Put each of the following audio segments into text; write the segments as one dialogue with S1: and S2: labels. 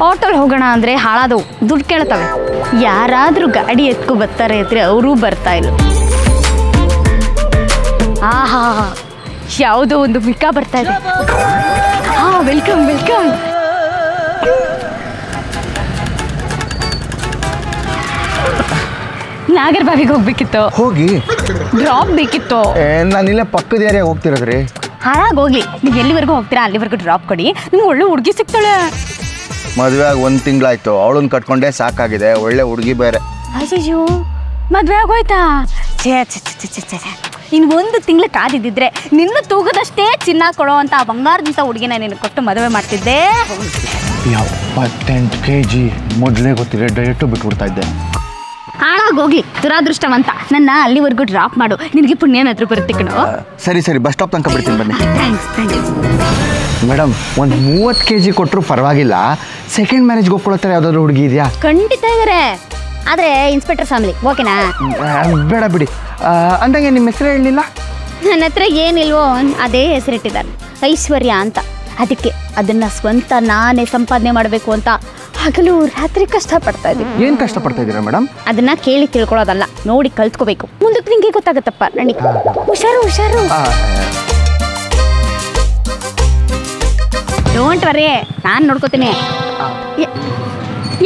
S1: ಆಟೋಲ್ ಹೋಗೋಣ ಅಂದರೆ ಹಾಳಾದವು ದುಡ್ಡು ಕೇಳ್ತವೆ. ಯಾರಾದರೂ ಗಾಡಿ ಎತ್ಕೊ ಬರ್ತಾರೆ ಅಂದರೆ ಅವರೂ ಬರ್ತಾ ಇಲ್ಲ. ಆಹಾ, ಯಾವುದೋ ಒಂದು ಮಿಕ್ಕಾ ಬರ್ತಾ ಇದೆ. Welcome welcome. ನಾಗರಬಾವಿಗೆ ಹೋಗ್ಬೇಕಿತ್ತು.
S2: ಹೋಗಿ
S1: ಡ್ರಾಪ್ ಬೇಕಿತ್ತು.
S2: ನಾನಿಲ್ಲ ಪಕ್ಕದ ಏರಿಯಾಗ ಹೋಗ್ತಿರೋದ್ರಿ.
S1: ಹಾಳಾಗೋಗ್ಲಿ, ನೀವು ಎಲ್ಲಿವರೆಗೂ ಹೋಗ್ತೀರಾ ಅಲ್ಲಿವರೆಗೂ ಡ್ರಾಪ್ ಕೊಡಿ. ನಿಮ್ಗೆ ಒಳ್ಳೆ ಹುಡುಗಿ ಸಿಗ್ತಾಳೆ.
S2: ಮದುವೆ ಆಗಿ 1 ತಿಂಗಳಾಯ್ತು. ಅವಳನ್ನ ಕಟ್ಕೊಂಡೇ ಸಾಕಾಗಿದೆ. ಒಳ್ಳೆ ಹುಡುಗಿ ಬೇರೆ.
S1: ಅಯ್ಯೋ, ಮದುವೆ ಆಗೋಯ್ತಾ? ಛೇ ಛೇ ಛೇ ಛೇ ಛೇ ಛೇ. ಇನ್ನು 1 ತಿಂಗಳು ಕಾದಿದ್ದಿದ್ರೆ ನಿನ್ನ ತೂಗದಷ್ಟೇ ಚಿನ್ನ ಕೊಡೋ ಅಂತ ಬಂಗಾರದಂಥ ಹುಡುಗಿನ ನೀನು ಕೊಟ್ಟು ಮದುವೆ ಮಾಡ್ತಿದ್ದೆ.
S2: 78 kg ಮೊದಲೇ ಗೊತ್ತಿದೆ. ಡಯಟು ಬಿಟ್ಬಿಡ್ತಾ ಇದ್ದೆ.
S1: ಹಾಳಾಗೋಗಿ ದುರಾದೃಷ್ಟವಂತ. ನನ್ನ ಅಲ್ಲಿವರೆಗೂ ಡ್ರಾಪ್ ಮಾಡು, ನಿನಗೆ ಪುಣ್ಯನಾದ್ರೂ ಬರುತ್ತೆ ಕಣೋ.
S2: ಸರಿ ಸರಿ, ಬಸ್ ಸ್ಟಾಪ್ ತನಕ ಬಿಡ್ತೀನಿ ಬನ್ನಿ.
S1: Thanks thanks.
S2: ಮೇಡಮ್, ಒಂದು 30 kg ಕೊಟ್ಟರು ಪರವಾಗಿಲ್ಲ. ಸೆಕೆಂಡ್ ಮ್ಯಾರೇಜ್ಗೆ ಒಪ್ಕೊಳ್ಳೋತಾರೆ ಯಾವುದಾದ್ರು ಹುಡುಗಿ ಇದೆಯಾ?
S1: ಖಂಡಿತ ಇದ್ದಾರೆ, ಆದರೆ ಇನ್ಸ್ಪೆಕ್ಟರ್ ಫ್ಯಾಮಿಲಿ. ಓಕೆನಾ?
S2: ಬೇಡ ಬಿಡಿ. ಅಂದಂಗೆ ನಿಮ್ಮ ಹೆಸರು ಹೇಳಲಿಲ್ಲ?
S1: ನನ್ನ ಹತ್ರ ಏನಿಲ್ವೋ ಅದೇ ಹೆಸರಿಟ್ಟಿದ್ದಾರೆ, ಐಶ್ವರ್ಯ ಅಂತ. ಅದಕ್ಕೆ ಅದನ್ನು ಸ್ವಂತ ನಾನೇ ಸಂಪಾದನೆ ಮಾಡಬೇಕು ಅಂತ ಹಗಲು ರಾತ್ರಿ ಕಷ್ಟಪಡ್ತಾ ಇದ್ದೀನಿ.
S2: ಏನು ಕಷ್ಟಪಡ್ತಾ ಇದ್ದೀರಾ ಮೇಡಮ್?
S1: ಅದನ್ನ ಕೇಳಿ ತಿಳ್ಕೊಳ್ಳೋದಲ್ಲ, ನೋಡಿ ಕಲ್ತ್ಕೋಬೇಕು. ಮುಂದಕ್ಕೆ ನಿಂಗೆ ಗೊತ್ತಾಗತ್ತಪ್ಪ. ನಡಿ, ಹುಷಾರು ಹುಷಾರು. ಡೋಂಟ್ ವರಿ, ನಾನು ನೋಡ್ಕೋತೀನಿ.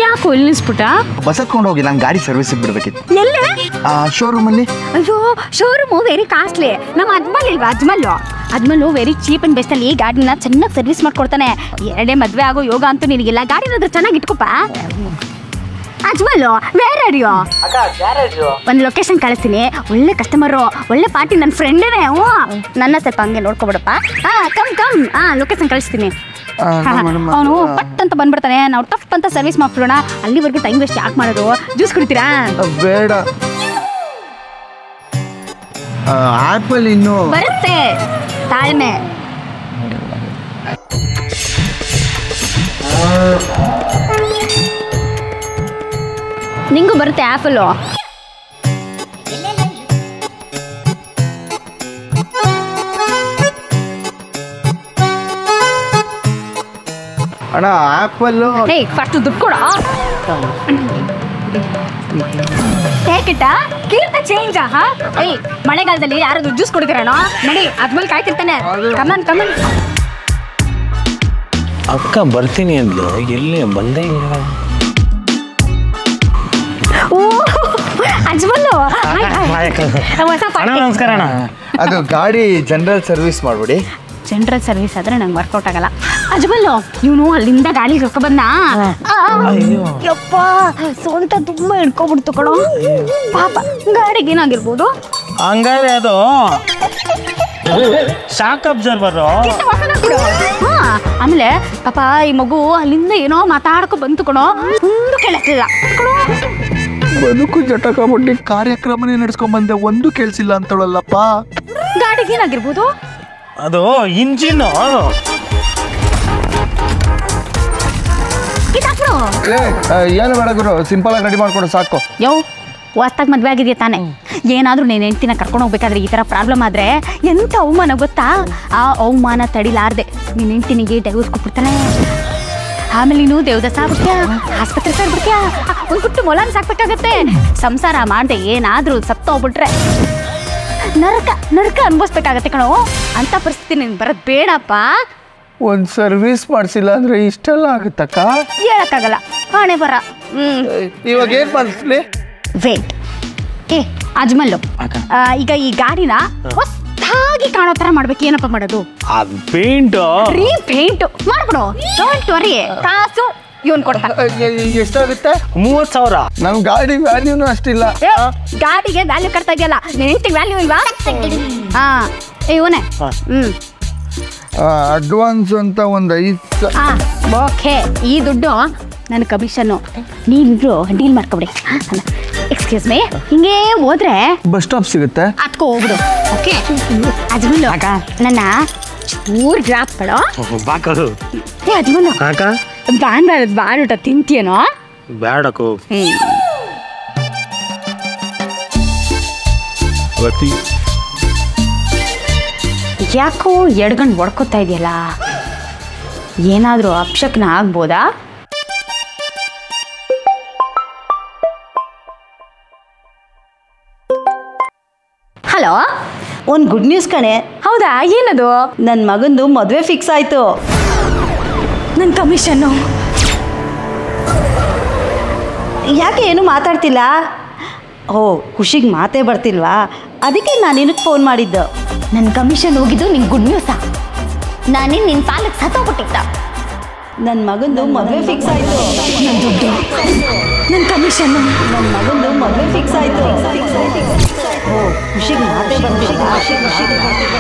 S1: ಯಾಕೋ ಇಲ್ಲಿ ನಿಲ್ಸ್ಬಿಟ್ಟ?
S2: ಬಸ್ ಹತ್ಕೊಂಡು ಹೋಗಿ, ನಾನು ಗಾಡಿ ಸರ್ವಿಸಿಗೆ ಬಿಡ್ಬೇಕಿತ್ತು.
S1: ಎಲ್ಲ?
S2: ಶೋರೂಮಲ್ಲಿ.
S1: ಅಯ್ಯೋ, ಶೋರೂಮು ವೆರಿ ಕಾಸ್ಟ್ಲಿ. ನಮ್ಮ ಅಜ್ಮಲ್ ಇಲ್ವಾ? ಅಜ್ಮಲ್ಲು ವೆರಿ ಚೀಪ್ ಅಂಡ್ ಬೆಸ್ಟ್ ಅಲ್ಲಿ ಗಾಡಿನ ಚೆನ್ನಾಗಿ ಸರ್ವಿಸ್ ಮಾಡ್ಕೊಡ್ತಾನೆ. 2 ಮದುವೆ ಆಗೋ ಯೋಗ ಅಂತೂ ನಿನಗಿಲ್ಲ. ಗಾಡಿನಾದ್ರೂ ಚೆನ್ನಾಗಿ ಇಟ್ಕೋಪ. ಅಜ್ಮಲ್ಲು, ವೇರ್ ಆರ್ ಯು? ಒಂದು ಲೊಕೇಶನ್ ಕಳಿಸ್ತೀನಿ. ಒಳ್ಳೆ ಕಸ್ಟಮರು, ಒಳ್ಳೆ ಪಾರ್ಟಿ, ನನ್ನ ಫ್ರೆಂಡೇನೆ. ನನ್ನ ಸ್ವಲ್ಪ ಹಂಗೆ ನೋಡ್ಕೊಬಿಡಪ್ಪ. ಕಮ್ ಲೊಕೇಶನ್ ಕಳಿಸ್ತೀನಿ. ಅವನು ಪಟ್ ಅಂತ ಬಂದ್ಬಿಡ್ತಾನೆ. ನಾವು ಟಫ್ ಅಂತ ಸರ್ವಿಸ್ ಮಾಡ್ಬಿಡೋಣ. ಅಲ್ಲಿವರೆಗೂ ಟೈಮ್ ವೇಸ್ಟ್ ಯಾಕೆ ಮಾಡೋದು? ಜ್ಯೂಸ್ ಕುಡಿತೀರಾ?
S2: ಬೇಡ. ಆಪಲ್ ಇನ್ನು
S1: ಬರುತ್ತೆ, ತಾಳ್ಮೆ. ನಿಂಗೂ ಬರುತ್ತೆ ಆಪಲ್ಲು.
S2: ಅಣ್ಣ, ಆಪಲ್ಲು.
S1: ಫಸ್ಟ್ ದುಡ್ಡು ಕೊಡ. ಹೇಗಿಟ್ಟ ಕೀರ್ತ ಚೇಂಜ್. ಮಳೆಗಾಲದಲ್ಲಿ ಯಾರಾದ್ರೂ ಜ್ಯೂಸ್ ಕುಡಿದಿರೋಣ? ನಡಿ, ಅದ್ಮೇಲೆ ಕಾಯ್ತಿರ್ತಾನೆ. Come on come on.
S3: ಅಕ್ಕ ಬರ್ತೀನಿ ಅಂದ್ಲು, ಎಲ್ಲಿ ಬಂದೇ ಇಲ್ಲ.
S1: ಅಜ್ಮಲ್ಲು,
S3: ನಮಸ್ಕಾರ ಅಣ್ಣ.
S2: ಅದು ಗಾಡಿ ಜನರಲ್ ಸರ್ವಿಸ್ ಮಾಡ್ಬಿಡಿ.
S1: ಜನರಲ್ ಸರ್ವಿಸ್ ಆದ್ರೆ ನಂಗೆ ವರ್ಕೌಟ್ ಆಗಲ್ಲ. ಅಜ್ಮಲ್ಲು, ಇವನು ಅಲ್ಲಿಂದ ಗಾಳಿ ಬಂದ. ಯಪ್ಪ, ಸೊಂಟ ತುಂಬಾ ಹಿಡ್ಕೊಬಿಡ್ತು ಕಣೋ. ಪಾಪ, ಗಾಡಿಗೆ ಏನಾಗಿರ್ಬೋದು?
S3: ಹಂಗಾದ್ರೆ ಅದು ಶಾಕ್ ಅಬ್ಸರ್ವರ್.
S1: ಆಮೇಲೆ ಪಾಪ ಈ ಮಗು ಅಲ್ಲಿಂದ ಏನೋ ಮಾತಾಡ್ಕೊ ಬಂತು ಕಣೋ. ಒಂದು ಕೇಳಿಸ್ಲಿಲ್ಲ.
S2: ಬದುಕು ಜಟಕ ಬಡ್ಡಿ ಕಾರ್ಯಕ್ರಮನೇ ನಡ್ಸ್ಕೊಂಡ್ ಬಂದೆ, ಒಂದು ಕೇಳಿಸಿಲ್ಲ ಅಂತಳಲ್ಲಪ್ಪ.
S1: ಗಾಡಿಗೆ ಏನಾಗಿರ್ಬೋದು?
S3: ಅದು ಇಂಜಿನ್.
S2: ಏನು ಬೇಡ ಗುರು, ಸಿಂಪಲ್ ಆಗಿ ರೆಡಿ ಮಾಡ್ಕೊಂಡು ಸಾಕು.
S1: ಹೊಸ್ತಾಗಿ ಮದುವೆ ಆಗಿದೆಯಾ ತಾನೆ? ಏನಾದರೂ ನೀನು ಹೆಂಡ್ತಿನ ಕರ್ಕೊಂಡು ಹೋಗ್ಬೇಕಾದ್ರೆ ಈ ಥರ ಪ್ರಾಬ್ಲಮ್ ಆದರೆ ಎಂಥ ಅವಮಾನ ಗೊತ್ತಾ? ಆ ಅವಮಾನ ತಡಿಲಾರ್ದೆ ನೀನು ಹೆಂಡ್ತಿನಿಗೆ ಡೈವರ್ಸ್ ಕೊಟ್ಬಿಡ್ತಾನೆ. ಆಮೇಲೆ ನೀನು ದೇವದಾಸ ಆಗ್ಬಿಡ್ತೀಯ, ಆಸ್ಪತ್ರೆ ಸೇರ್ಬಿಡ್ತೀಯ, ಒಂದು ಪುಟ್ಟು ಮೊಲಾನ ಸಾಕ್ಬೇಕಾಗತ್ತೆ. ಸಂಸಾರ ಮಾಡದೆ ಏನಾದರೂ ಸತ್ತೋಗ್ಬಿಟ್ರೆ ನರಕ ಅನುಭವಿಸ್ಬೇಕಾಗತ್ತೆ ಕಣೋ. ಅಂಥ ಪರಿಸ್ಥಿತಿ ನೀನು ಬರೋದು ಬೇಡಪ್ಪ.
S2: ಒಂದು ಸರ್ವಿಸ್ ಮಾಡಿಸಿಲ್ಲ ಅಂದ್ರೆ ಇಷ್ಟೆಲ್ಲ ಆಗುತ್ತಕ್ಕ?
S1: ಹೇಳಕ್ಕಾಗಲ್ಲ, ಹಣೆ ಬರ.
S2: ಇವಾಗ ಏನು ಮಾಡಿಸ್ಲಿ?
S1: ವೇಟ್. ಅಜ್ಮಲ್ಲು, ಈಗ ಈ ಗಾಡಿನ ಹೊಸದಾಗಿ ಕಾಣೋ ಥರ ಮಾಡ್ಬೇಕು. ಏನಪ್ಪ ಮಾಡೋದು?
S3: ಪೇಂಟ್
S1: ರೀಪೇಂಟ್ ಮಾಡ್ಬಿಡು. ಡೋಂಟ್ ವರಿ, ಕಾಸು ಇವನ್ ಕೊಡ್ತಾನೆ.
S2: ಎಷ್ಟಾಗುತ್ತೆ?
S3: 30,000.
S2: ನಮ್ ಗಾಡಿ ವ್ಯಾಲ್ಯೂನು ಅಷ್ಟಿಲ್ಲ.
S1: ಗಾಡಿಗೆ ವ್ಯಾಲ್ಯೂ ಕಟ್ತಾ ಇದೆಯಲ್ಲ, ನೆಂಟಿಗೆ ವ್ಯಾಲ್ಯೂ ಇಲ್ವಾ? ಇವನೇ.
S2: ಅಡ್ವಾನ್ಸ್ ಅಂತ ಒಂದು 5.
S1: ಓಕೆ, ಈ ದುಡ್ಡು ನನ್ನ ಕಮಿಷನ್ನು. ನೀನು ಡೀಲ್ ಮಾಡ್ಕೊಬಿಡಿ. ಎಕ್ಸ್ಕ್ಯೂಸ್ ಮೀ, ಹಿಂಗೆ ಹೋದ್ರೆ
S2: ಬಸ್ ಸ್ಟಾಪ್ ಸಿಗುತ್ತೆ.
S1: ಅದ್ಕೋ ಹೋಗ್ಬಿಡು. ಓಕೆ ಅಜ್ಮಲ್ ನನ್ನ ಊರ್ ಡ್ರಾಪ್ ಬೇಡ.
S3: ಬಾಕರು
S1: ಏ ಅಜ್ಮಲ್
S3: ಕಾಕ
S1: ಬಾನ್ ಊಟ ತಿಂತೀಯನೋ?
S3: ಬೇಡಕು.
S1: ಯಾಕೋ ಎಡ್ಗಂಡು ಹೊಡ್ಕೊತಾ ಇದೆಯಲ್ಲ, ಏನಾದರೂ ಅಪಶಕ್ನ ಆಗ್ಬೋದಾ? ಹಲೋ,
S4: ಒಂದು ಗುಡ್ ನ್ಯೂಸ್ ಕಣೆ.
S1: ಹೌದಾ? ಏನದು?
S4: ನನ್ನ ಮಗಂದು ಮದುವೆ ಫಿಕ್ಸ್ ಆಯಿತು.
S1: ನನ್ನ ಕಮಿಷನ್ನು
S4: ಯಾಕೆ ಏನು ಮಾತಾಡ್ತಿಲ್ಲ? ಓ, ಖುಷಿಗೆ ಮಾತೇ ಬರ್ತಿಲ್ವಾ? ಅದಕ್ಕೆ ನಾನು ನಿನಗೆ ಫೋನ್ ಮಾಡಿದ್ದು.
S1: ನನ್ನ ಕಮಿಷನ್ ಹೋಗಿದ್ದು ನಿಂಗೆ ಗುಡ್ ನ್ಯೂಸಾ? ನಾನೇನು ನಿನ್ನ ಪಾಲಕ್ಕೆ ಸತ್ತೋಗ್ಬಿಟ್ಟಿದ್ದ.
S4: ನನ್ನ ಮಗಂದು ಮದುವೆ ಫಿಕ್ಸ್ ಆಯಿತು.
S1: ನನ್ನ ದುಡ್ಡು, ನನ್ನ ಕಮಿಷನ್ನು.
S4: ನನ್ನ ಮಗಂದು ಮದುವೆ ಫಿಕ್ಸ್ ಆಯಿತು. ಓ, ಖುಷಿಗೆ ಮಾತೇ ಬರ್ತಿಲ್ಲ.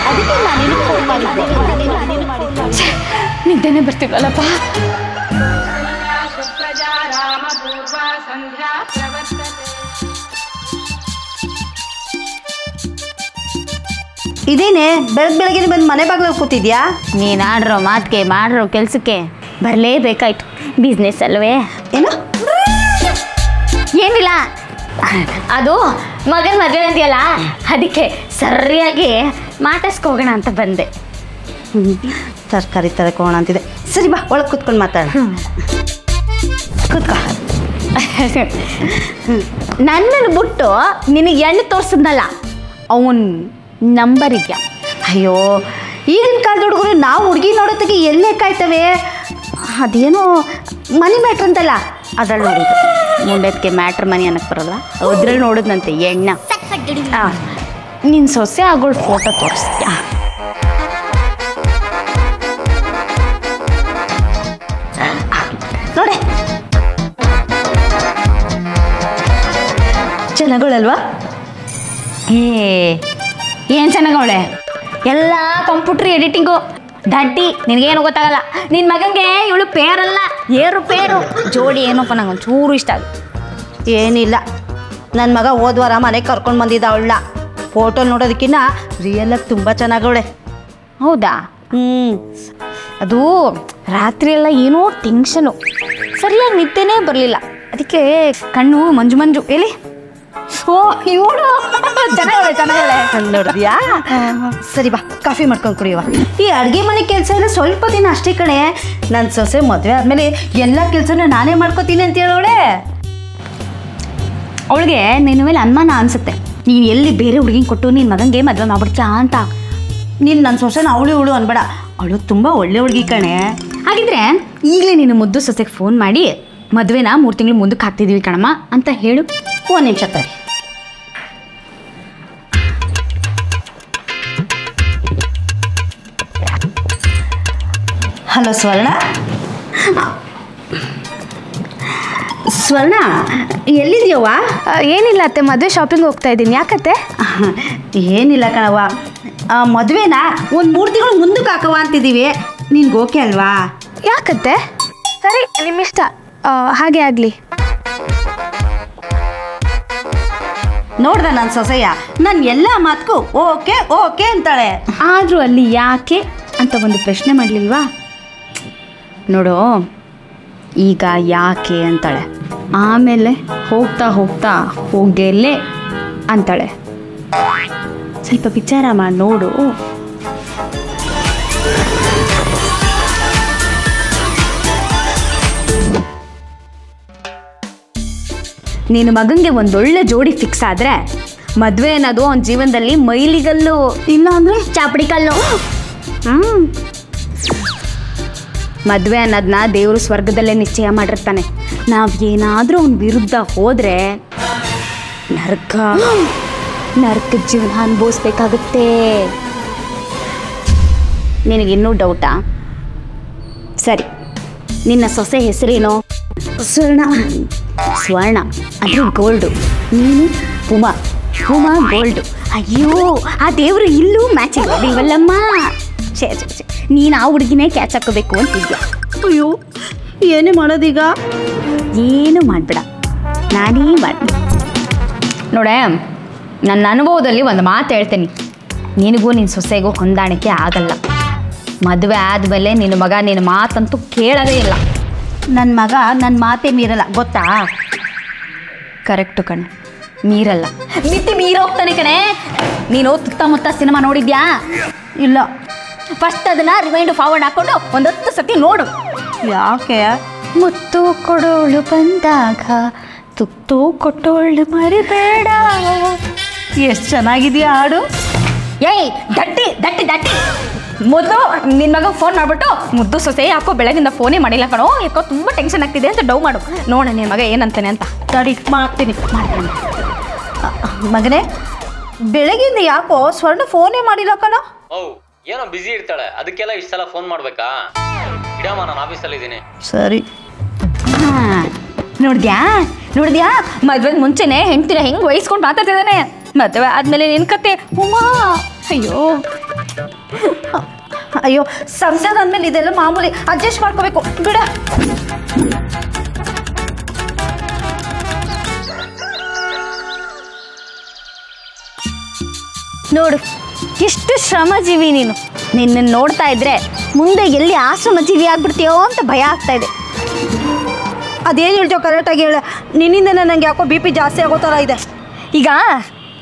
S4: ಅದಕ್ಕೆ ನಾನು ನಿನಗೆ ಫೋನ್ ಮಾಡಿದ್ದೆ.
S1: ನಿದ್ದೆನೇ ಬರ್ತಿಲ್ವಲ್ಲಪ್ಪ.
S4: ಇದೇನೆ ಬೆಳಗ್ಗೆ ಬಂದು ಮನೆ ಬಾಗಿಲಲ್ಲಿ ಕೂತಿದ್ಯಾ?
S1: ನೀನು ಆಡ್ರೋ ಮಾತಿಗೆ ಮಾಡ್ರೋ ಕೆಲಸಕ್ಕೆ ಬರಲೇಬೇಕಾಯ್ತು. ಬಿಸ್ನೆಸ್ ಅಲ್ವೇ?
S4: ಏನು?
S1: ಏನಿಲ್ಲ, ಅದು ಮಗನ ಮದುವೆ ಅಂತೀಯಲ್ಲ, ಅದಕ್ಕೆ ಸರಿಯಾಗಿ ಮಾತಾಡ್ಸ್ಕೋಗೋಣ ಅಂತ ಬಂದೆ.
S4: ತರಕಾರಿ ತರಕೋಣ ಅಂತಿದೆ. ಸರಿ ಬಾ, ಒಳಗೆ ಕೂತ್ಕೊಂಡು ಮಾತಾಡ. ಕೂತ್ಕೊ.
S1: ನನ್ನನ್ನು ಬಿಟ್ಟು ನಿನಗೆ ಎಣ್ಣೆ ತೋರಿಸಿದ್ನಲ್ಲ, ಅವನ್ ನಂಬರ್ ಇದೆಯಾ?
S4: ಅಯ್ಯೋ, ಈಗಿನ ಕಾಲದ ಹುಡುಗರು ನಾವು ಹುಡುಗಿ ನೋಡೋದಕ್ಕೆ ಎಲ್ಲೇ ಕಾಯ್ತವೆ. ಅದೇನೋ ಮನಿ ಮ್ಯಾಟ್ರ್ ಅಂತಲ್ಲ, ಅದ್ರಲ್ಲಿ ನೋಡಿದ್ದು.
S1: ಮುಂಡದಕ್ಕೆ ಮ್ಯಾಟ್ರ್ ಮನಿ ಅನ್ನಕ್ಕೆ ಬರೋಲ್ಲ, ಅದ್ರಲ್ಲಿ ನೋಡಿದ್ನಂತೆ ಎಣ್ಣ. ನಿನ್ನ ಸೊಸೆ ಆಗೋಳು ಫೋಟೋ ತೋರಿಸ್ತೀಯಾ?
S4: ನೋಡೆ, ಚೆನ್ನಾಗಳಲ್ವಾ?
S1: ಏನು ಚೆನ್ನಾಗವಳೆ, ಎಲ್ಲ ಕಂಪ್ಯೂಟ್ರ್ ಎಡಿಟಿಂಗು ದಡ್ಡಿ. ನಿನಗೇನು ಗೊತ್ತಾಗಲ್ಲ. ನಿನ್ನ ಮಗನಿಗೆ ಇವಳು ಪೇರಲ್ಲ, ಏರು ಜೋಡಿ ಏನಪ್ಪ, ನಂಗೆ ಒಂಚೂರು ಇಷ್ಟ ಆಗುತ್ತೆ.
S4: ಏನಿಲ್ಲ, ನನ್ನ ಮಗ ಹೋದ್ವಾರ ಮನೆಗೆ ಕರ್ಕೊಂಡು ಬಂದಿದ್ದ ಅವಳನ್ನ. ಫೋಟೋ ನೋಡೋದಕ್ಕಿಂತ ರಿಯಲಾಗಿ ತುಂಬ ಚೆನ್ನಾಗವಳೆ.
S1: ಹೌದಾ? ಅದು ರಾತ್ರಿ ಎಲ್ಲ ಏನೋ ಟೆನ್ಷನು, ಸರಿಯಾಗಿ ನಿದ್ದೆನೇ ಬರಲಿಲ್ಲ. ಅದಕ್ಕೆ ಕಣ್ಣು ಮಂಜು ಎಲ್ಲಿ. ಓ, ಇವಳು ಚೆನ್ನಾಗಳೆ
S4: ನೋಡಿದ್ಯಾ? ಸರಿ ಬಾ, ಕಾಫಿ ಮಾಡ್ಕೊಂಡು ಕುಡಿಯುವ. ಈ ಅಡುಗೆ ಮನೆ ಕೆಲಸ ಎಲ್ಲ ಸ್ವಲ್ಪ ದಿನ ಅಷ್ಟೇ ಕಣೆ. ನನ್ನ ಸೊಸೆ ಮದುವೆ ಆದಮೇಲೆ ಎಲ್ಲ ಕೆಲಸನ ನಾನೇ ಮಾಡ್ಕೋತೀನಿ ಅಂತ ಹೇಳೋಳೆ.
S1: ಅವಳಿಗೆ ನಿನ್ನ ಮೇಲೆ ಅನುಮಾನ ಅನಿಸುತ್ತೆ. ನೀನು ಎಲ್ಲಿ ಬೇರೆ ಹುಡುಗಿನ ಕೊಟ್ಟು ನಿನ್ನ ಮಗನಿಗೆ ಮದುವೆ ಮಾಡ್ಬಿಡ್ತಾ ಅಂತ.
S4: ನೀನು ನನ್ನ ಸೊಸೆನ ಅವಳು ಅನ್ಬೇಡ, ಅವಳು ತುಂಬ ಒಳ್ಳೆ ಹುಡುಗಿ ಕಣೆ.
S1: ಹಾಗಿದ್ರೆ ಈಗಲೇ ನೀನು ಮುದ್ದು ಸೊಸೆಗೆ ಫೋನ್ ಮಾಡಿ ಮದುವೆನ 3 ತಿಂಗಳು ಮುಂದಕ್ಕೆ ಹಾಕ್ತಿದ್ದೀವಿ ಕಣಮ್ಮ ಅಂತ ಹೇಳು.
S4: 1 ನಿಮಿಷ ತಡಿ. ಹಲೋ ಸ್ವರ್ಣ. ಸ್ವರ್ಣ, ಎಲ್ಲಿದೆಯವ್ವ?
S1: ಏನಿಲ್ಲ ಅತ್ತೆ, ಮದುವೆ ಶಾಪಿಂಗ್ ಹೋಗ್ತಾ ಇದ್ದೀನಿ. ಯಾಕತ್ತೆ?
S4: ಏನಿಲ್ಲ ಕಣವ್ವ, ಮದುವೆನ ಒಂದು 3 ತಿಂಗಳು ಮುಂದಕ್ಕೆ ಹಾಕವ ಅಂತಿದ್ದೀವಿ. ನಿನ್ಗೆ ಓಕೆ ಅಲ್ವಾ?
S1: ಯಾಕತ್ತೆ? ಸರಿ, ನಿಮ್ಮಿಷ್ಟ, ಹಾಗೆ ಆಗಲಿ.
S4: ನೋಡ್ದ ನನ್ನ ಸೊಸೆಯ ನನ್ನ ಎಲ್ಲ ಮಾತಕ್ಕೂ ಓಕೆ ಓಕೆ ಅಂತಾಳೆ.
S1: ಆದರೂ ಅಲ್ಲಿ ಯಾಕೆ ಅಂತ ಒಂದು ಪ್ರಶ್ನೆ ಮಾಡಲಿಲ್ವಾ? ನೋಡು, ಈಗ ಯಾಕೆ ಅಂತಾಳೆ, ಆಮೇಲೆ ಹೋಗ್ತಾ ಹೋಗಲೇ ಅಂತಾಳೆ. ಸ್ವಲ್ಪ ವಿಚಾರ ಮಾಡಿ ನೋಡು. ನೀನು ಮಗನಿಗೆ ಒಂದೊಳ್ಳೆ ಜೋಡಿ ಫಿಕ್ಸ್ ಆದರೆ ಮದುವೆ ಅನ್ನೋದು ಅವನ ಜೀವನದಲ್ಲಿ ಮೈಲಿಗಲ್ಲು, ಇಲ್ಲ ಅಂದರೆ ಚಾಪಡಿ ಕಲ್ಲು. ಮದುವೆ ಅನ್ನೋದನ್ನ ದೇವರು ಸ್ವರ್ಗದಲ್ಲೇ ನಿಶ್ಚಯ ಮಾಡಿರ್ತಾನೆ. ನಾವು ಏನಾದರೂ ಅವನ ವಿರುದ್ಧ ಹೋದರೆ ನರಕ ಜೀವನ ಅನುಭವಿಸ್ಬೇಕಾಗುತ್ತೆ. ನಿನಗಿನ್ನೂ ಡೌಟಾ? ಸರಿ, ನಿನ್ನ ಸೊಸೆ ಹೆಸರೇನೋ? ಸ್ವರ್ಣ ಅಂದರೆ ಗೋಲ್ಡು. ನೀನು ಉಮಾ ಗೋಲ್ಡು. ಅಯ್ಯೋ, ಆ ದೇವರು ಇಲ್ಲೂ ಮ್ಯಾಚಿಂಗ್ ಮಾಡಿಲ್ವಲ್ಲಮ್ಮ. ಛೇ, ನೀನು ಆ ಹುಡುಗಿನೇ ಕ್ಯಾಚ್ ಹಾಕೋಬೇಕು ಅಂತಿದ್ಯಾ?
S4: ಅಯ್ಯೋ, ಏನೇ ಮಾಡೋದೀಗ?
S1: ಏನು ಮಾಡಬೇಡ, ನಾನೇ ಮಾಡಿ. ನೋಡೆ, ನನ್ನ ಅನುಭವದಲ್ಲಿ ಒಂದು ಮಾತು ಹೇಳ್ತೀನಿ, ನಿನಗೂ ನಿನ್ನ ಸೊಸೆಗೂ ಹೊಂದಾಣಿಕೆ ಆಗಲ್ಲ. ಮದುವೆ ಆದಮೇಲೆ ನಿನ್ನ ಮಗ ನಿನ್ನ ಮಾತಂತೂ ಕೇಳೋದೇ ಇಲ್ಲ.
S4: ನನ್ನ ಮಗ ನನ್ನ ಮಾತೇ ಮೀರಲ್ಲ, ಗೊತ್ತಾ?
S1: ಕರೆಕ್ಟು ಕಣೆ, ಮೀರಲ್ಲ, ಮಿತಿ ಮೀರೋಗ್ತಾನೆ ಕಣೆ. ನೀನು ಸುತ್ತಮುತ್ತ ಸಿನಿಮಾ ನೋಡಿದ್ಯಾ?
S4: ಇಲ್ಲ.
S1: ಫಸ್ಟ್ ಅದನ್ನ ರಿಮೈಂಡ್ ಫಾರ್ವರ್ಡ್ ಹಾಕೊಂಡು 10 ಸತಿ ನೋಡು.
S4: ಯಾಕೆ?
S1: ಮುತ್ತು ಕೊಡೋಳು ಬಂದಾಗ ತುತ್ತು ಕೊಟ್ಟೋಳು ಮರಿಬೇಡ.
S4: ಎಷ್ಟು ಚೆನ್ನಾಗಿದೆಯಾ ಹಾಡು.
S1: ಏಯ್ ದಟ್ಟಿ ದಟ್ಟಿ ದಟ್ಟಿ, ಮೊದಲು ನಿನ್ನ ಮಗ ಫೋನ್ ಮಾಡಿಬಿಟ್ಟು ಮುದ್ದು ಸೊಸೆ ಯಾಕೋ ಬೆಳಗಿಂದ ಫೋನೇ ಮಾಡಿಲ್ಲ ಕಣೋ, ಯಾಕೋ ತುಂಬ ಟೆನ್ಷನ್ ಆಗ್ತಿದೆ ಅಂತ ಡೌ ಮಾಡು. ನೋಡ ನಿನ್ನ ಮಗ ಏನಂತಾನೆ ಅಂತ.
S4: ತಡಿ ಮಾಡ್ತೀನಿ. ಮಗನೇ, ಬೆಳಗಿಂದ ಯಾಕೋ ಸ್ವರ್ಣ ಫೋನೇ ಮಾಡಿಲ್ಲ ಕಣ.
S5: ಏನೋ ಬಿಸಿ ಇರ್ತಾಳೆ, ಅದಕ್ಕೆಲ್ಲ ಇಷ್ಟು ಸಲ ಫೋನ್ ಮಾಡ್ಬೇಕಾ? ಇಡಮ್ಮ, ನಾನು ಆಫೀಸಲ್ಲಿ ಇದ್ದೀನಿ.
S4: ಸರಿ.
S1: ನೋಡಿದ್ಯಾ ಮದ್ವೆಗೆ ಮುಂಚೆನೆ ಹೆಂಡ್ತಿನ ಹೆಂಗ್ ವಹಿಸ್ಕೊಂಡು ಮಾತಾಡ್ತಿದ್ದಾನೆ. ಮದುವೆ ಆದ್ಮೇಲೆ ನಿನ್ ಕತೆ ಉಮಾ.
S4: ಅಯ್ಯೋ, ಸಂಸಾರ ಅಂದ್ಮೇಲೆ ಇದೆಲ್ಲ ಮಾಮೂಲಿ, ಅಡ್ಜಸ್ಟ್ ಮಾಡ್ಕೋಬೇಕು ಬಿಡ.
S1: ನೋಡು, ಎಷ್ಟು ಶ್ರಮಜೀವಿ ನೀನು. ನಿನ್ನ ನೋಡ್ತಾ ಇದ್ರೆ ಮುಂದೆ ಎಲ್ಲಿ ಆಶ್ರಮ ಜೀವಿ ಆಗ್ಬಿಡ್ತೀಯೋ ಅಂತ ಭಯ ಆಗ್ತಾ ಇದೆ.
S4: ಅದೇನು ಹೇಳ್ತೀವೋ ಕರೆಕ್ಟಾಗಿ ಹೇಳ. ನಿನ್ನಿಂದ ನನಗೆ ಯಾಕೋ BP ಜಾಸ್ತಿ ಆಗೋ ಥರ ಇದೆ.
S1: ಈಗ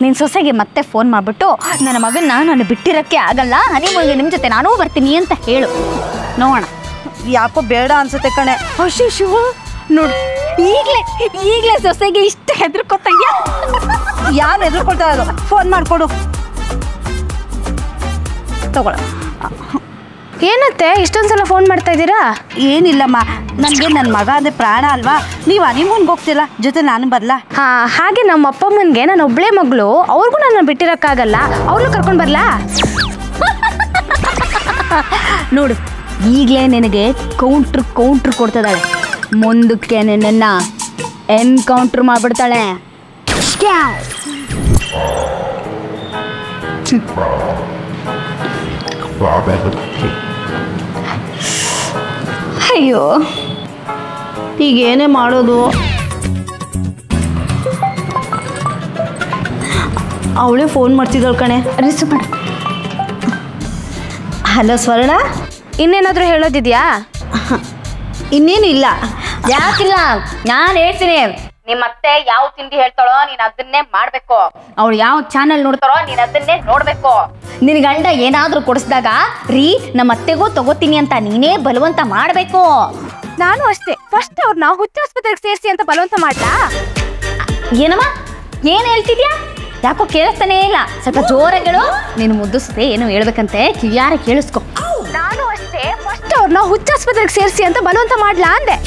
S1: ನಿನ್ನ ಸೊಸೆಗೆ ಮತ್ತೆ ಫೋನ್ ಮಾಡಿಬಿಟ್ಟು ನನ್ನ ಮಗನ್ನ ನಾನು ಬಿಟ್ಟಿರೋಕ್ಕೆ ಆಗಲ್ಲ, ಹನಿಮೂನ್ಗೆ ನಿಮ್ಮ ಜೊತೆ ನಾನೂ ಬರ್ತೀನಿ ಅಂತ ಹೇಳು, ನೋಡೋಣ.
S4: ಯಾಕೋ ಬೇಡ ಅನ್ಸುತ್ತೆ ಕಣೆ.
S1: ಶಿವ ನೋಡು, ಈಗಲೇ ಸೊಸೆಗೆ ಇಷ್ಟ ಹೆದರ್ಕೊತಯ್ಯ.
S4: ಯಾರು ಹೆದರ್ಕೊಳ್ತಾ ಇರೋದು? ಫೋನ್ ಮಾಡಿಕೊಡು.
S1: ತಗೊಳ. ಏನತ್ತೆ ಇಷ್ಟೊಂದು ಸಲ ಫೋನ್ ಮಾಡ್ತಾ ಇದ್ದೀರಾ?
S4: ಏನಿಲ್ಲಮ್ಮ, ನನಗೆ ನನ್ನ ಮಗ ಅಂದರೆ ಪ್ರಾಣ ಅಲ್ವಾ. ನೀವು ಹನಿಮೂನ್ಗೆ ಹೋಗ್ತಿಲ್ಲ, ಜೊತೆ ನಾನು ಬರಲಾ?
S1: ಹಾಗೆ ನಮ್ಮ ಅಪ್ಪಮ್ಮನಿಗೆ ನಾನು ಒಬ್ಬಳೇ ಮಗಳು, ಅವ್ರಿಗೂ ನಾನು ಬಿಟ್ಟಿರೋಕ್ಕಾಗಲ್ಲ, ಅವ್ರನ್ನೂ ಕರ್ಕೊಂಡು ಬರಲಾ? ನೋಡು, ಈಗಲೇ ನಿನಗೆ ಕೌಂಟ್ರ್ ಕೊಡ್ತಿದ್ದಾಳೆ, ಮುಂದಕ್ಕೆ ನಿನ್ನನ್ನು ಎನ್ಕೌಂಟ್ರ್ ಮಾಡಿಬಿಡ್ತಾಳೆ. ಅಯ್ಯೋ,
S4: ಈಗ ಏನೇ ಮಾಡೋದು? ಅವಳೇ ಫೋನ್ ಮಾಡ್ತಿದ್ದಾಳೆ ಕಣೆ.
S1: ರಿಸೀವ್ ಮಾಡು.
S4: ಹಲೋ ಸ್ವರ್ಣ,
S1: ಇನ್ನೇನಾದರೂ ಹೇಳೋದಿದೆಯಾ?
S4: ಇನ್ನೇನು ಇಲ್ಲ.
S1: ಯಾಕಿಲ್ಲ, ನಾನು ಹೇಳ್ತೀನಿ. ನಿಮ್ಮತ್ತೆ ಯಾವ ತಿಂಡಿ ಹೇಳ್ತಾಳೋ ನೀನು ಅದನ್ನೇ ಮಾಡ್ಬೇಕು. ಅವ್ಳು ಯಾವ ಚಾನಲ್ ನೋಡ್ತಾರೋ ನೀನು ಅದನ್ನೇ ನೋಡ್ಬೇಕು. ನಿನ್ ಗಂಡ ಏನಾದ್ರೂ ಕೊಡಿಸಿದಾಗ ರೀ ನಮ್ಮ ಅತ್ತೆಗೂ ತಗೋತೀನಿ ಅಂತ ನೀನೇ ಬಲವಂತ ಮಾಡ್ಬೇಕು. ನಾನು ಅಷ್ಟೇ, ಫಸ್ಟ್ ಅವ್ರನ್ನ ಹುಚ್ಚಾಸ್ಪತ್ರೆಗೆ ಸೇರಿಸಿ ಅಂತ ಬಲವಂತ ಮಾಡ್ಲಾ? ಏನಮ್ಮ, ಏನ್ ಹೇಳ್ತಿದ್ಯಾ? ಯಾಕೋ ಕೇಳಿಸ್ತಾನೇ ಇಲ್ಲ, ಸ್ವಲ್ಪ ಜೋರಾಗಳು. ನೀನು ಮುದ್ದಿಸದೆ ಏನು ಹೇಳ್ಬೇಕಂತೆ ಕಿವಿಯಾರ ಕೇಳಿಸ್ಕೊ. ನಾನು ಅಷ್ಟೇ, ಫಸ್ಟ್ ಅವ್ರನ್ನ ಹುಚ್ಚಾಸ್ಪತ್ರೆಗೆ ಸೇರಿಸಿ ಅಂತ ಬಲವಂತ ಮಾಡ್ಲಾ ಅಂದೆ.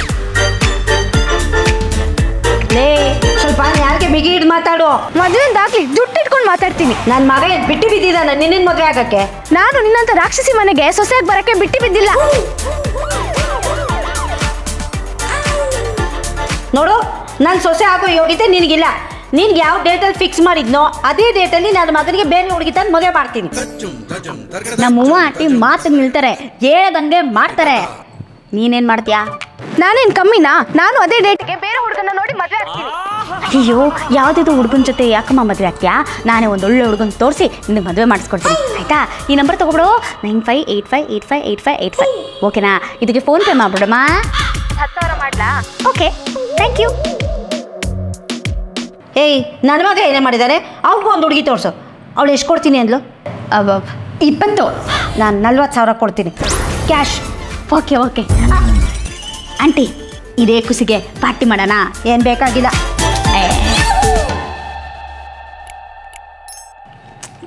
S4: ಸ್ವಲ್ಪ ಯಾರಿಗೆ ಬಿಗಿ ಹಿಡಿದು ಮಾತಾಡು.
S1: ಮದುವೆಂದಾಗ್ಲಿ ಜುಟ್ಟು ಇಟ್ಕೊಂಡು ಮಾತಾಡ್ತೀನಿ.
S4: ನನ್ನ ಮಗ ಬಿಟ್ಟು ಬಿದ್ದಿದ್ದಾನೆ ನಿನ್ನ ಮದುವೆ ಆಗಕ್ಕೆ.
S1: ನಾನು ನಿನ್ನಂತ ರಾಕ್ಷಸಿ ಮನೆಗೆ ಸೊಸೆಯಾಗಿ ಬರಕ್ಕೆ ಬಿಟ್ಟು ಬಿದ್ದಿಲ್ಲ.
S4: ನೋಡು, ನನ್ನ ಸೊಸೆ ಆಗೋ ಯೋಗ್ಯತೆ ನಿನಗಿಲ್ಲ. ನಿನ್ಗೆ ಯಾವ ಡೇಟಲ್ಲಿ ಫಿಕ್ಸ್ ಮಾಡಿದ್ನೋ ಅದೇ ಡೇಟಲ್ಲಿ ನನ್ನ ಮಗನಿಗೆ ಬೇರೆ ಹುಡುಗಿ ತಂದು ಮದುವೆ ಮಾಡ್ತೀನಿ.
S1: ನಮ್ಮವ್ವ ಆಂಟಿ ಮಾತು ನಿಲ್ತಾರೆ, ಹೇಳ್ದಂಗೆ ಮಾಡ್ತಾರೆ. ನೀನೇನ್ ಮಾಡ್ತೀಯಾ? ನಾನೇನು ಕಮ್ಮಿನಾ? ನಾನು ಅದೇ ಡೇಟ್ಗೆ ಬೇರೆ ಹುಡುಗನ ನೋಡಿ ಮದುವೆ ಆಗ್ತೀನಿ. ಅಯ್ಯೋ, ಯಾವುದಿದು ಹುಡುಗನ ಜೊತೆ ಯಾಕಮ್ಮ ಮದುವೆ ಆಗ್ತೀಯಾ? ನಾನೇ ಒಂದು ಒಳ್ಳೆ ಹುಡುಗನ ತೋರಿಸಿ ನಿನಗೆ ಮದುವೆ ಮಾಡಿಸ್ಕೊಡ್ತೀನಿ, ಆಯ್ತಾ? ಈ ನಂಬರ್ ತಗೊಬಿಡು, 9585858585. ಓಕೆನಾ? ಇದಕ್ಕೆ ಫೋನ್ ಪೇ ಮಾಡ್ಬಿಡಮ್ಮ. 10,000 ಮಾಡ್ಲಾ? Okay, thank you.
S4: ಏಯ್, ನನ್ನ ಮಗ ಏನೇ ಮಾಡಿದ್ದಾರೆ? ಅವ್ರಿಗೂ ಒಂದು ಹುಡುಗಿ ತೋರಿಸು. ಅವಳು ಎಷ್ಟು ಕೊಡ್ತೀನಿ ಅಂದ್ಲು?
S1: 20.
S4: ನಾನು 40,000 ಕೊಡ್ತೀನಿ ಕ್ಯಾಶ್.
S1: Okay okay. ಆಂಟಿ, ಇದೇ ಖುಷಿಗೆ ಪಾರ್ಟಿ ಮಾಡೋಣ?
S4: ಏನು ಬೇಕಾಗಿಲ್ಲ.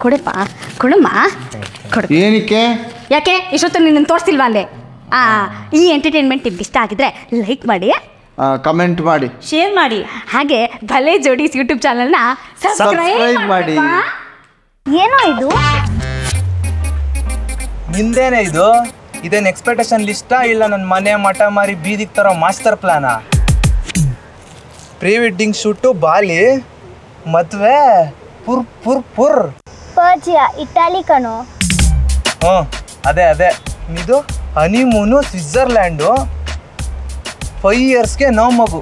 S1: ಕೊಡಪ್ಪ, ಕೊಡಮ್ಮ, ಕೊಡು.
S2: ಏನಕ್ಕೆ?
S1: ಯಾಕೆ ಇಷ್ಟೊತ್ತು ನಿನ್ನ ತೋರಿಸ್ತಿಲ್ವಾ ಅಲ್ಲೇ? ಈ ಎಂಟರ್ಟೈನ್ಮೆಂಟ್ ನಿಮ್ಗೆ ಇಷ್ಟ ಆಗಿದ್ರೆ ಲೈಕ್ ಮಾಡಿ,
S2: ಕಮೆಂಟ್ ಮಾಡಿ,
S4: ಶೇರ್ ಮಾಡಿ,
S1: ಹಾಗೆ ಭಲೆ ಜೋಡೀಸ್ ಯೂಟ್ಯೂಬ್ ಚಾನಲ್ನ
S2: ಸಬ್ಸ್ಕ್ರೈಬ್ ಮಾಡಿ.
S1: ಏನೋ ಇದು?
S6: ನಿಂದೇನೆ ಇದು? ಇದೇನು ಎಕ್ಸ್ಪೆಕ್ಟೇಷನ್ ಲಿಸ್ಟಾ ಇಲ್ಲ ನನ್ನ ಮನೆ ಮಠ ಮಾರಿ ಬೀದಿಗೆ ತರೋ ಮಾಸ್ಟರ್ ಪ್ಲಾನಾ? ಪ್ರೀ ವೆಡ್ಡಿಂಗ್ ಶೂಟು ಬಾಲಿ, ಮದುವೆ ಪುರ್ ಪುರ್ ಪುರ್.
S7: ಪರ್ಜಿಯಾ, ಇಟಾಲಿ ಕಣೋ.
S6: ಹ್ಞೂ, ಅದೇ ಇದು ಹನಿಮೂನು ಸ್ವಿಟ್ಜರ್ಲ್ಯಾಂಡು. 5 ಇಯರ್ಸ್ಗೆ ನಾವು ಮಗು.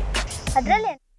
S7: ಅದರಲ್ಲಿ